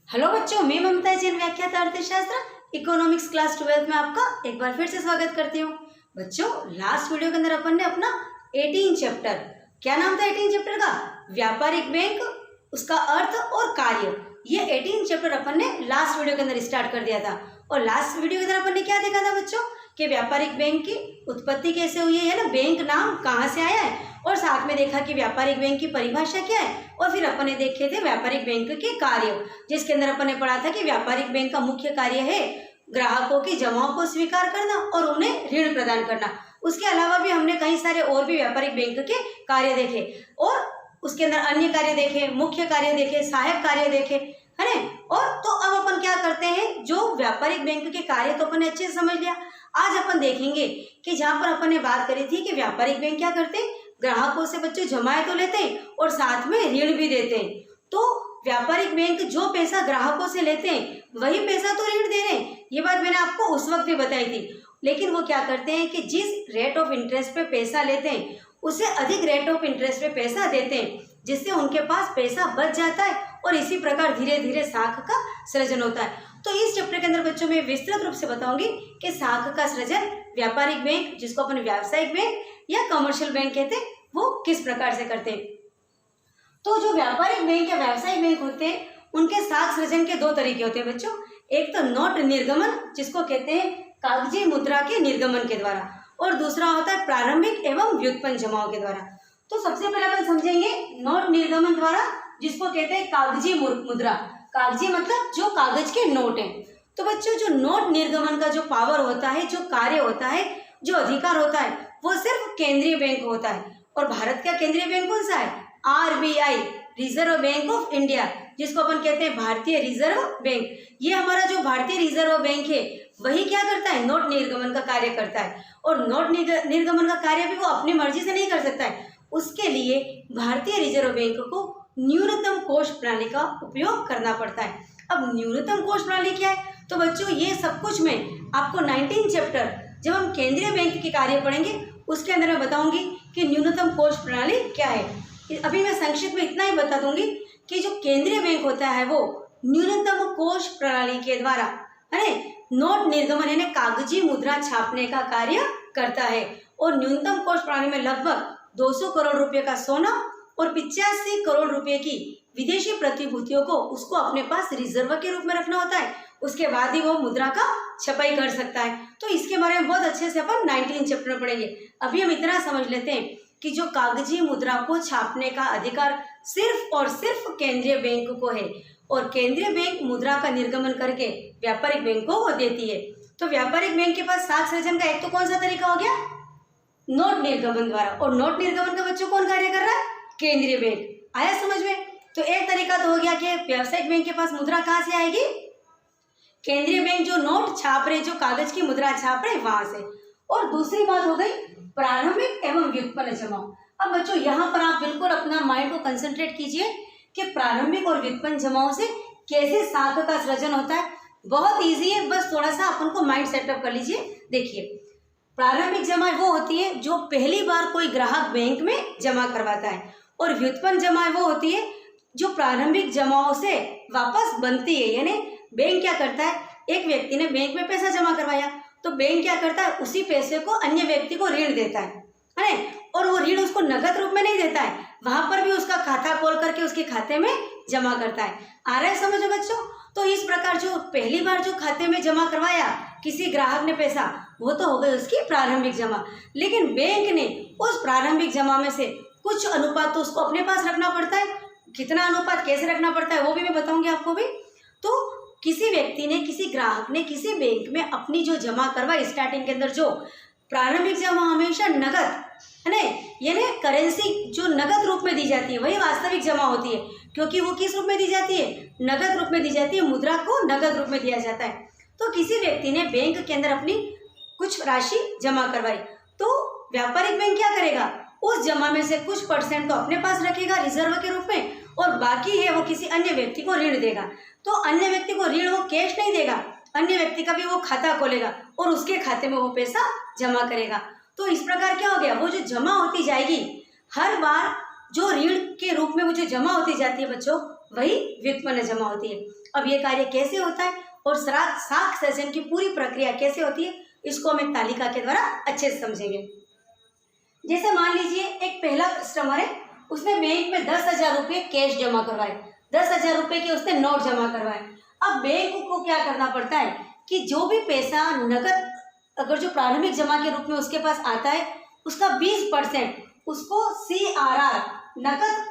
Hello बच्चों, मैं ममता जैन व्याख्याता अर्थशास्त्र इकोनॉमिक्स क्लास 12 में आपका एक बार फिर से स्वागत करती हूँ। बच्चों, लास्ट वीडियो के अंदर अपन ने अपना 18 चैप्टर, क्या नाम था 18 चैप्टर का? व्यापारिक बैंक, उसका अर्थ और कार्य। ये 18 चैप्टर अपन ने लास्ट वीडियो के अंदर स्टार्ट कर दिया था। और लास्ट वीडियो के अंदर अपन ने क्या देखा था बच्चों कि व्यापारिक बैंक की उत्पत्ति कैसे हुई है ना, बैंक नाम कहाँ से आया है, और साथ में देखा कि व्यापारिक बैंक की परिभाषा क्या है। और फिर अपन ने देखे थे व्यापारिक बैंक के कार्य, जिसके अंदर अपन ने पढ़ा था कि व्यापारिक बैंक का मुख्य कार्य है ग्राहकों की जमाओं को स्वीकार करना और उन्हें ऋण प्रदान करना। उसके अलावा भी हमने कई सारे और भी व्यापारिक बैंक के कार्य देखे और उसके अंदर अन्य कार्य देखे, मुख्य कार्य देखे, सहायक कार्य देखे, है ना। और तो अब अपन क्या करते हैं, जो व्यापारिक बैंक के कार्य तो अपन ने अच्छे से समझ लिया। आज अपन देखेंगे कि जहाँ पर अपन ने बात करी थी कि व्यापारिक बैंक क्या करते हैं, ग्राहकों से बच्चों जमाएं तो लेते हैं और साथ में ऋण भी देते हैं। तो व्यापारिक बैंक जो पैसा ग्राहकों से लेते हैं वही पैसा तो ऋण दे रहे हैं। ये बात मैंने आपको उस वक्त भी बताई थी। लेकिन वो क्या करते हैं कि जिस रेट ऑफ इंटरेस्ट पे पैसा लेते हैं उससे अधिक रेट ऑफ इंटरेस्ट पे पैसा देते हैं, जिससे उनके पास पैसा बच जाता है और इसी प्रकार धीरे धीरे साख का सृजन होता है। तो इस चैप्टर के अंदर बच्चों में विस्तृत रूप से बताऊंगी कि साख का सृजन व्यापारिक बैंक, जिसको अपन व्यावसायिक बैंक या कमर्शियल बैंक कहते हैं, वो किस प्रकार से करते हैं। तो जो व्यापारिक बैंक या व्यावसायिक बैंक होते हैं उनके साख सृजन के दो तरीके होते हैं बच्चों। एक तो नोट निर्गमन, जिसको कहते हैं कागजी मुद्रा के निर्गमन के द्वारा, और दूसरा होता है प्रारंभिक एवं व्युत्पन्न जमाओं के द्वारा। तो सबसे पहले अपन समझेंगे नोट निर्गमन द्वारा, जिसको कहते हैं कागजी मुद्रा। कागजी मतलब जो कागज के नोट हैं। तो बच्चों, जो नोट निर्गमन का जो पावर होता है, जो कार्य होता है, जो अधिकार होता है, वो सिर्फ केंद्रीय बैंक होता है। और भारत का केंद्रीय बैंक कौन सा है? RBI, reserve bank of India, जिसको अपन कहते हैं भारतीय रिजर्व बैंक। ये हमारा जो भारतीय रिजर्व बैंक है वही क्या करता है, नोट निर्गमन का कार्य करता है। और नोट निर्गमन का कार्य भी वो अपनी मर्जी से नहीं कर सकता है। उसके लिए भारतीय रिजर्व बैंक को न्यूनतम कोष प्रणाली का उपयोग करना पड़ता है। अब न्यूनतम कोष प्रणाली क्या है? तो बच्चों, ये सब कुछ मैं आपको 19 चैप्टर जब हम केंद्रीय बैंक के कार्य पढ़ेंगे उसके अंदर मैं बताऊंगी कि न्यूनतम कोष प्रणाली क्या है। अभी मैं संक्षिप्त में इतना ही बता दूंगी कि जो केंद्रीय बैंक होता है वो न्यूनतम कोष प्रणाली के द्वारा, है नोट निर्गमन यानी कागजी मुद्रा छापने का कार्य करता है। और न्यूनतम कोष प्रणाली में लगभग 200 करोड़ रुपए का सोना और 85 करोड़ रुपए की विदेशी प्रतिभूतियों को उसको अपने पास रिजर्व के रूप में रखना होता है। उसके बाद ही वो मुद्रा का छपाई कर सकता है। तो इसके बारे में बहुत अच्छे से अपन 19 चैप्टर में पढ़ेंगे। अभी हम इतना समझ लेते हैं कि जो कागजी मुद्रा को छापने का अधिकार सिर्फ और सिर्फ केंद्रीय बैंक को है, और केंद्रीय बैंक मुद्रा का निर्गमन करके व्यापारिक बैंक को वो देती है। तो व्यापारिक बैंक के पास साख सृजन का एक तो कौन सा तरीका हो गया, नोट निर्गमन द्वारा। और नोट निर्गमन का बच्चों कौन कार्य कर रहा है? केंद्रीय बैंक। आया समझ में? तो एक तरीका तो हो गया कि व्यावसायिक बैंक के पास मुद्रा कहाँ से आएगी, केंद्रीय बैंक जो नोट छाप रहे, जो कागज की मुद्रा छाप रहे वहां से। और दूसरी बात हो गई प्रारंभिक एवं व्युत्पन्न जमाओं। अब बच्चों, यहाँ पर आप बिल्कुल अपना माइंड को कंसंट्रेट कीजिए कि प्रारंभिक और व्युत्पन्न जमाओं से कैसे साख का सृजन होता है। बहुत ईजी है, बस थोड़ा सा अपन को माइंड सेटअप कर लीजिए। देखिए, प्रारंभिक जमा वो होती है जो पहली बार कोई ग्राहक बैंक में जमा करवाता है, और व्युत्पन्न जमा वो होती है जो प्रारंभिक जमाओं से वापस बनती है। यानी बैंक क्या करता है, एक व्यक्ति ने बैंक में पैसा जमा करवाया तो बैंक क्या करता है, उसी पैसे को अन्य व्यक्ति को ऋण देता है और वो ऋण उसको नगद रूप में नहीं देता है, वहां पर भी उसका खाता खोल करके उसके खाते में जमा करता है। आ रहा है समझो बच्चों? तो इस प्रकार जो पहली बार जो खाते में जमा करवाया किसी ग्राहक ने पैसा, वो तो हो गई उसकी प्रारंभिक जमा। लेकिन बैंक ने उस प्रारंभिक जमा में से कुछ अनुपात तो उसको अपने पास रखना पड़ता है। कितना अनुपात कैसे रखना पड़ता है वो भी मैं बताऊंगी आपको भी। तो किसी व्यक्ति ने, किसी ग्राहक ने किसी बैंक में अपनी जो जमा करवाई स्टार्टिंग के अंदर, जो प्रारंभिक जमा हमेशा नगद, है ना, यानी करेंसी जो नगद रूप में दी जाती है वही वास्तविक जमा होती है, क्योंकि वो किस रूप में दी जाती है, नगद रूप में दी जाती है। मुद्रा को नगद रूप में दिया जाता है। तो किसी व्यक्ति ने बैंक के अंदर अपनी कुछ राशि जमा करवाई, तो व्यापारिक बैंक क्या करेगा, उस जमा में से कुछ परसेंट तो अपने पास रखेगा रिजर्व के रूप में, और बाकी है वो किसी अन्य व्यक्ति को ऋण देगा। तो अन्य व्यक्ति को ऋण वो कैश नहीं देगा, अन्य व्यक्ति का भी वो खाता खोलेगा और उसके खाते में वो पैसा जमा करेगा। तो इस प्रकार क्या हो गया, वो जो जमा होती जाएगी हर बार, जो ऋण के रूप में वो जो जमा होती जाती है बच्चों, वही व्युत्पन्न जमा होती है। अब ये कार्य कैसे होता है और साख सृजन की पूरी प्रक्रिया कैसे होती है, इसको हम एक तालिका के द्वारा अच्छे से समझेंगे। जैसे मान लीजिए एक पहला कस्टमर है, उसने बैंक में 10,000 रुपये कैश जमा करवाए, 10,000 रुपये के उसने नोट जमा करवाए। अब बैंक को क्या करना पड़ता है कि जो भी पैसा नगद अगर जो प्रारंभिक जमा के रूप में उसके पास आता है, उसका 20% उसको CRR नगद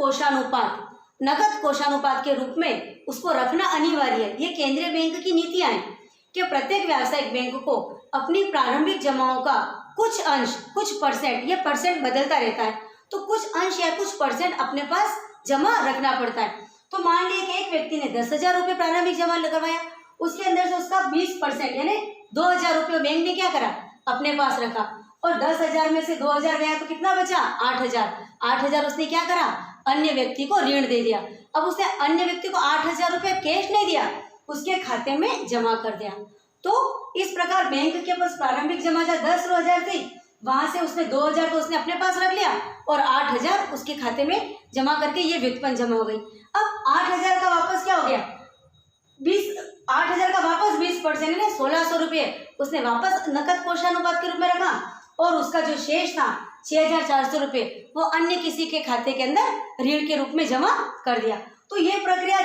कोषानुपात के रूप में उसको रखना अनिवार्य है। ये केंद्रीय बैंक की नीतियां हैं कि प्रत्येक व्यावसायिक बैंक को अपनी प्रारंभिक जमाओं का कुछ अंश, कुछ परसेंट, ये परसेंट बदलता रहता है, तो कुछ अंश या कुछ परसेंट अपने पास जमा रखना पड़ता है। तो मान लीजिए कि एक व्यक्ति ने 10,000 रुपये प्रारंभिक जमा करवाया, उसके अंदर से उसका 20% यानी 2,000 रुपये बैंक ने क्या करा, अपने पास रखा, और 10,000 में से 2,000 गया तो कितना बचा, 8,000 उसने क्या करा, अन्य व्यक्ति को ऋण दे दिया। अब उसने अन्य व्यक्ति को 8,000 रुपये कैश नहीं दिया, उसके खाते में जमा कर दिया। तो इस प्रकार बैंक के पास प्रारंभिक जमा जहाँ 10,000 थी, वहां से उसने 2,000 तो उसने अपने पास रख लिया और 8,000 उसके खाते में जमा करके ये व्युत्पन्न जमा हो गई। अब 8,000 का वापस क्या हो गया, 8,000 का वापस 20% यानी 1,600 रुपये उसने वापस नकद कोषानुपात के रूप में रखा, और उसका जो शेष था 6,400 रुपये वो अन्य किसी के खाते के अंदर ऋण के रूप में जमा कर दिया। तो ये प्रक्रिया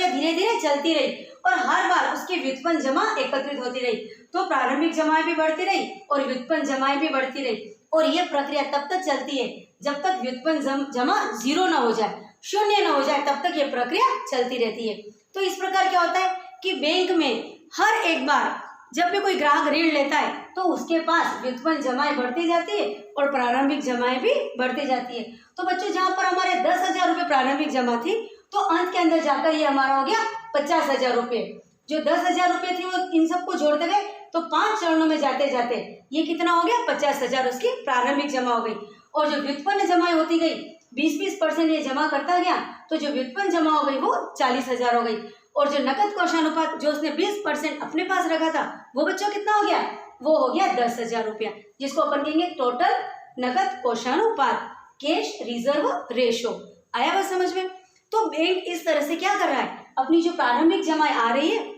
धीरे धीरे चलती रही और हर बार उसकी व्युत्पन्न जमा एकत्रित होती रही। तो प्रारंभिक जमाएं भी बढ़ती रही और व्युत्पन्न जमाएं भी बढ़ती रही, और ये प्रक्रिया तब तक चलती है जब तक व्युत्पन्न जमा 0 ना हो जाए, शून्य ना हो जाए, तब तक ये प्रक्रिया चलती रहती है। तो इस प्रकार क्या होता है कि बैंक में हर एक बार जब भी कोई ग्राहक ऋण लेता है तो उसके पास व्युत्पन्न जमाएं बढ़ती जाती है और प्रारंभिक जमाएं भी बढ़ती जाती है। तो बच्चों जहाँ पर हमारे 10,000 रुपये प्रारंभिक जमा थी, तो अंत के अंदर जाकर ये हमारा हो गया 50,000 रुपये। जो 10,000 रुपये थी वो इन सबको जोड़ते गए तो 5 चरणों में जाते जाते ये कितना हो गया, 50,000 उसकी प्रारंभिक जमा हो गई। और जो व्युत्पन्न जमाएं होती गई 20% ये जमा करता गया, तो जो व्युत्पन्न जमा हो गई वो 40,000 हो गई। और जो नकद कोषानुपात जो उसने 20% अपने पास रखा था वो बच्चों कितना हो गया, वो हो गया 10,000 रुपया, जिसको अपन कहेंगे टोटल नकद कोषानुपात, कैश रिजर्व रेशो। आया बात समझ में। तो बैंक इस तरह से क्या कर रहा है, अपनी जो प्रारंभिक जमाएं आ रही है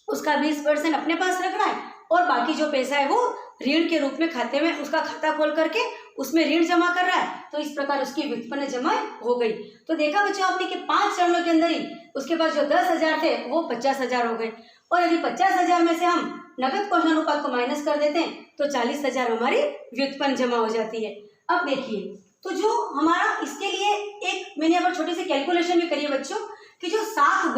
उसका 20% अपने पास रख रहा है और बाकी जो पैसा है वो ऋण के रूप में खाते में उसका खाता खोल करके उसमें ऋण जमा कर रहा है। तो इस प्रकार उसकी व्युत्पन्न जमा हो गई। तो देखा बच्चों आपने कि 5 चरणों के अंदर ही उसके पास जो 10,000 थे वो 50,000 हो गए, और यदि 50,000 में से हम नगद कोषानुपात को माइनस कर देते हैं तो 40,000 हमारी व्युत्पन्न जमा हो जाती है। अब देखिए, तो जो हमारा इसके लिए एक मैंने यहाँ पर छोटी सी कैलकुलेशन भी करी है बच्चों कि जो साख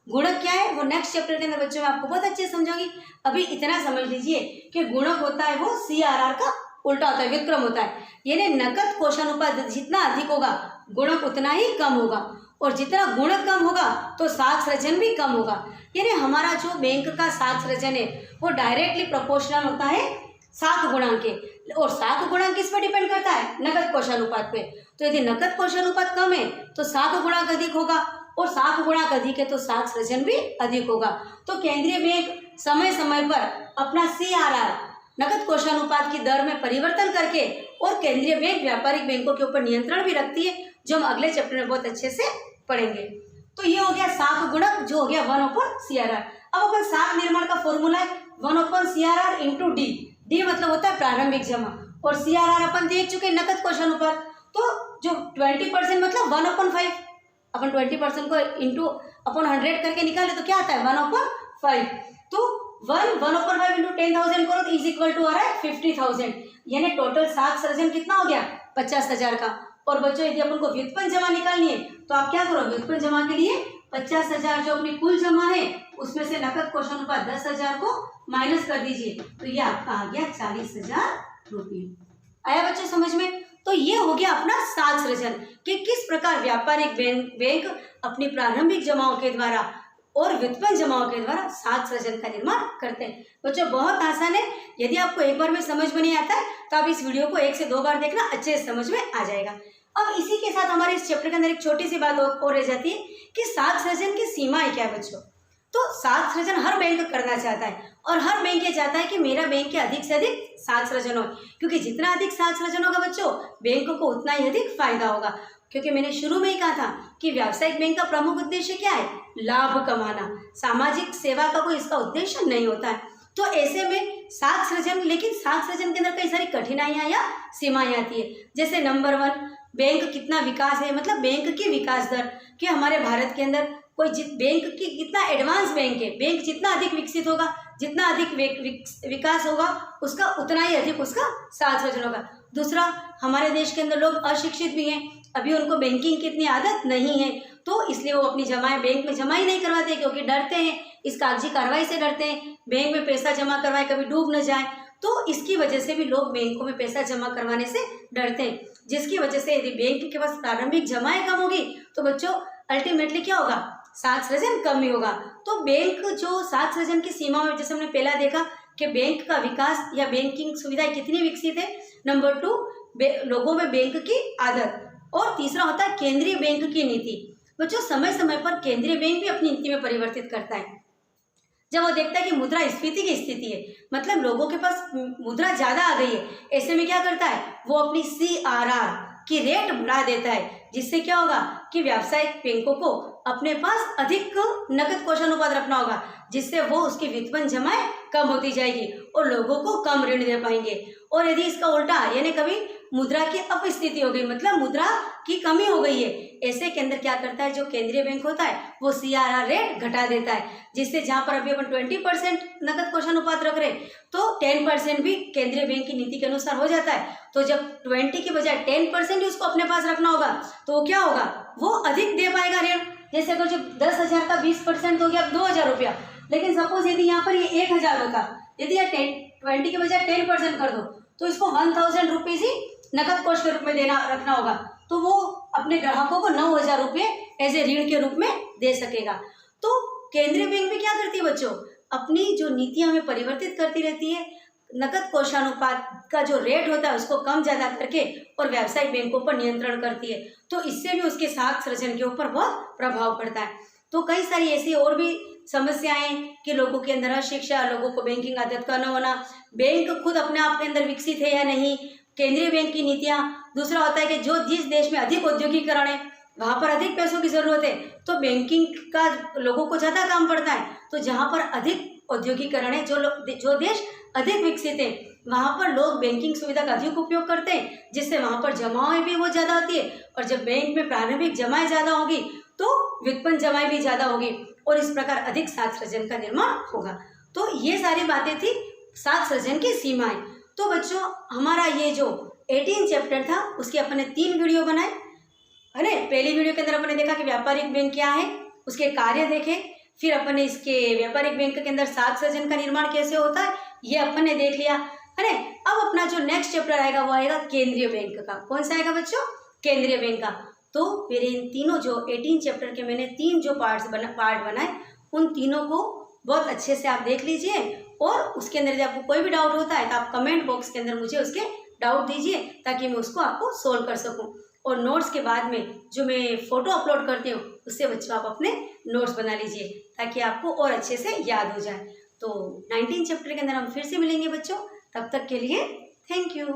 गुणक क्या है वो नेक्स्ट चैप्टर के अंदर बच्चों मैं आपको बहुत अच्छे से समझाऊंगी। अभी इतना समझ लीजिए कि गुणक होता है वो CRR का उल्टा होता है, व्युत्क्रम होता है। यानी नकद कोषानुपात जितना अधिक होगा गुणक उतना ही कम होगा, और जितना गुणक कम होगा तो साख सृजन भी कम होगा। यानी हमारा जो बैंक का साख सृजन है वो डायरेक्टली प्रोपोर्शनल होता है साख गुणांक के, और साख गुणांक किस पर डिपेंड करता है, नकद कोषानुपात पे। तो यदि नकद कोषानुपात कम है तो साख गुणांक अधिक होगा, और साख गुणांक अधिक है तो साख सृजन भी अधिक होगा। तो केंद्रीय बैंक समय समय पर अपना CRR नकद कोषानुपात की दर में परिवर्तन करके और केंद्रीय बैंक व्यापारिक बैंकों के ऊपर नियंत्रण भी रखती है, जो हम अगले चैप्टर में बहुत अच्छे से पढ़ेंगे। तो ये हो गया साख गुणक, जो हो गया 1/CRR। अब अपन साख निर्माण का फॉर्मूला है 1/CRR × D। D मतलब होता है प्रारंभिक जमा, और CRR अपन देख चुके नकद कोषानुपात। तो जो 20% मतलब 1/5, अपन 20% को इंटू अपन 100 करके निकाले तो क्या आता है 1/5। तो 1/5 × 10,000 करो तो इज इक्वल टू आ रहा है 50,000। यानी टोटल साख सृजन कितना हो गया 50,000 का। और बच्चों यदि अपन को व्युत्पन्न जमा निकालनी है तो आप क्या करो, व्युत्पन्न जमा के लिए 50,000 जो अपनी कुल जमा है उसमें से नकद कोषानुपात 10,000 को माइनस कर दीजिए, तो ये आपका आ गया 40,000 रुपये। आया बच्चों समझ में। तो ये हो गया अपना साख सृजन कि किस प्रकार व्यापारिक बैंक अपनी प्रारंभिक जमाओं के द्वारा और व्युत्पन्न जमाओं के द्वारा साख सृजन का निर्माण करते हैं। बच्चों बहुत आसान है, यदि आपको एक बार में समझ में नहीं आता है तो आप इस वीडियो को 1 से 2 बार देखना, अच्छे से समझ में आ जाएगा। अब इसी के साथ हमारे इस चैप्टर के अंदर एक छोटी सी बात और रह जाती है कि साख सृजन की सीमाएं क्या है बच्चों। तो साख सृजन हर बैंक करना चाहता है, और हर बैंक ये चाहता है कि मेरा बैंक के अधिक से अधिक साख सृजन हो, क्योंकि जितना अधिक साख सृजन होगा बच्चों बैंक को उतना ही अधिक फायदा होगा। क्योंकि मैंने शुरू में ही कहा था कि व्यावसायिक बैंक का प्रमुख उद्देश्य क्या है? लाभ कमाना। सामाजिक सेवा का कोई इसका उद्देश्य नहीं होता है। तो ऐसे में साख सृजन, लेकिन साख सृजन के अंदर कई सारी कठिनाइयां या सीमाएं आती है। जैसे नंबर 1, बैंक कितना विकास है, मतलब बैंक की विकास दर, कि हमारे भारत के अंदर कोई बैंक की कितना एडवांस बैंक है। बैंक जितना अधिक विकसित होगा, जितना अधिक विकास होगा, उसका उतना ही अधिक उसका साख सृजन होगा। दूसरा, हमारे देश के अंदर लोग अशिक्षित भी हैं, अभी उनको बैंकिंग की इतनी आदत नहीं है, तो इसलिए वो अपनी जमाएं बैंक में जमा ही नहीं करवाते, क्योंकि डरते हैं, इस कागजी कार्रवाई से डरते हैं, बैंक में पैसा जमा करवाए कभी डूब न जाए। तो इसकी वजह से भी लोग बैंकों में पैसा जमा करवाने से डरते हैं, जिसकी वजह से यदि बैंक के पास प्रारंभिक जमाएं कम होगी तो बच्चों अल्टीमेटली क्या होगा? साख सृजन कम ही होगा। तो बैंक जो साख सृजन की सीमा में, जैसे हमने पहला देखा कि बैंक का विकास या बैंकिंग सुविधाएं कितनी विकसित है। नंबर 2, लोगों में बैंक की आदत। और तीसरा होता है केंद्रीय बैंक की नीति। बच्चों समय समय पर केंद्रीय बैंक भी अपनी नीति में परिवर्तित करता है। जब वो देखता है कि मुद्रास्फीति की स्थिति है, मतलब लोगों के पास मुद्रा ज्यादा आ गई है, ऐसे में क्या करता है? वो अपनी CRR की रेट बढ़ा देता है, जिससे क्या होगा कि व्यावसायिक बैंकों को अपने पास अधिक नकद कोष अनुपात रखना होगा, जिससे वो उसकी व्युत्पन्न जमाएं कम होती जाएगी और लोगों को कम ऋण दे पाएंगे। और यदि इसका उल्टा, यानी कभी मुद्रा की अपस्थिति हो गई, मतलब मुद्रा की कमी हो गई है, ऐसे के अंदर क्या करता है जो केंद्रीय बैंक होता है, वो CRR रेट घटा देता है, जिससे जहां पर अभी अपन 20% नकद कोष अनुपात रख रहे, तो 10% भी केंद्रीय बैंक की नीति के अनुसार हो जाता है। तो जब 20 की बजाय 10% ही उसको अपने पास रखना होगा, तो क्या होगा? वो अधिक दे पाएगा ऋण। जैसे अगर जो 10,000 का 20% हो गया 2,000 रुपया, लेकिन सपोज यदि यहाँ पर ये 1,000 होता, यदि 20 की बजाय 10% कर दो, तो इसको 1,000 रुपीज ही नकद कोष के रूप में देना रखना होगा, तो वो अपने ग्राहकों को 9,000 रुपये एज ए ऋण के रूप में दे सकेगा। तो केंद्रीय बैंक भी क्या करती है बच्चों? अपनी जो नीतियां में परिवर्तित करती रहती है, नकद कोषानुपात का जो रेट होता है उसको कम ज्यादा करके और व्यावसायिक बैंकों पर नियंत्रण करती है। तो इससे भी उसके साख सृजन के ऊपर बहुत प्रभाव पड़ता है। तो कई सारी ऐसी और भी समस्याएं कि लोगों के अंदर अशिक्षा, लोगों को बैंकिंग आदत का न होना, बैंक खुद अपने आप के अंदर विकसित है या नहीं, केंद्रीय बैंक की नीतियां। दूसरा होता है कि जो जिस देश में अधिक औद्योगिकरण है वहां पर अधिक पैसों की जरूरत है, तो बैंकिंग का लोगों को ज्यादा काम पड़ता है। तो जहां पर अधिक औद्योगिकरण है, जो देश अधिक विकसित है, वहां पर लोग बैंकिंग सुविधा का अधिक उपयोग करते हैं, जिससे वहां पर जमाएं भी बहुत ज्यादा होती है। और जब बैंक में प्रारंभिक जमाएं ज्यादा होगी तो व्युत्पन्न जमाएं भी ज्यादा होगी, और इस प्रकार अधिक साख सृजन का निर्माण होगा। तो ये सारी बातें थी साख सृजन की सीमाएं। तो बच्चों हमारा ये जो 18 चैप्टर था उसके अपन ने 3 वीडियो बनाए, है ना। पहली वीडियो के अंदर अपन ने देखा कि व्यापारिक बैंक क्या है, उसके कार्य देखे, फिर अपन ने इसके व्यापारिक बैंक के अंदर साख सृजन का निर्माण कैसे होता है ये अपन ने देख लिया, है ना। अब अपना जो नेक्स्ट चैप्टर आएगा वो आएगा केंद्रीय बैंक का। कौन सा आएगा बच्चों? केंद्रीय बैंक का। तो मेरे इन तीनों जो 18 चैप्टर के मैंने 3 जो पार्ट बनाए, उन तीनों को बहुत अच्छे से आप देख लीजिए, और उसके अंदर यदि आपको कोई भी डाउट होता है तो आप कमेंट बॉक्स के अंदर मुझे उसके डाउट दीजिए, ताकि मैं उसको आपको सोल्व कर सकूं। और नोट्स के बाद में जो मैं फोटो अपलोड करती हूँ उससे बच्चों आप अपने नोट्स बना लीजिए, ताकि आपको और अच्छे से याद हो जाए। तो 19 चैप्टर के अंदर हम फिर से मिलेंगे बच्चों, तब तक के लिए थैंक यू।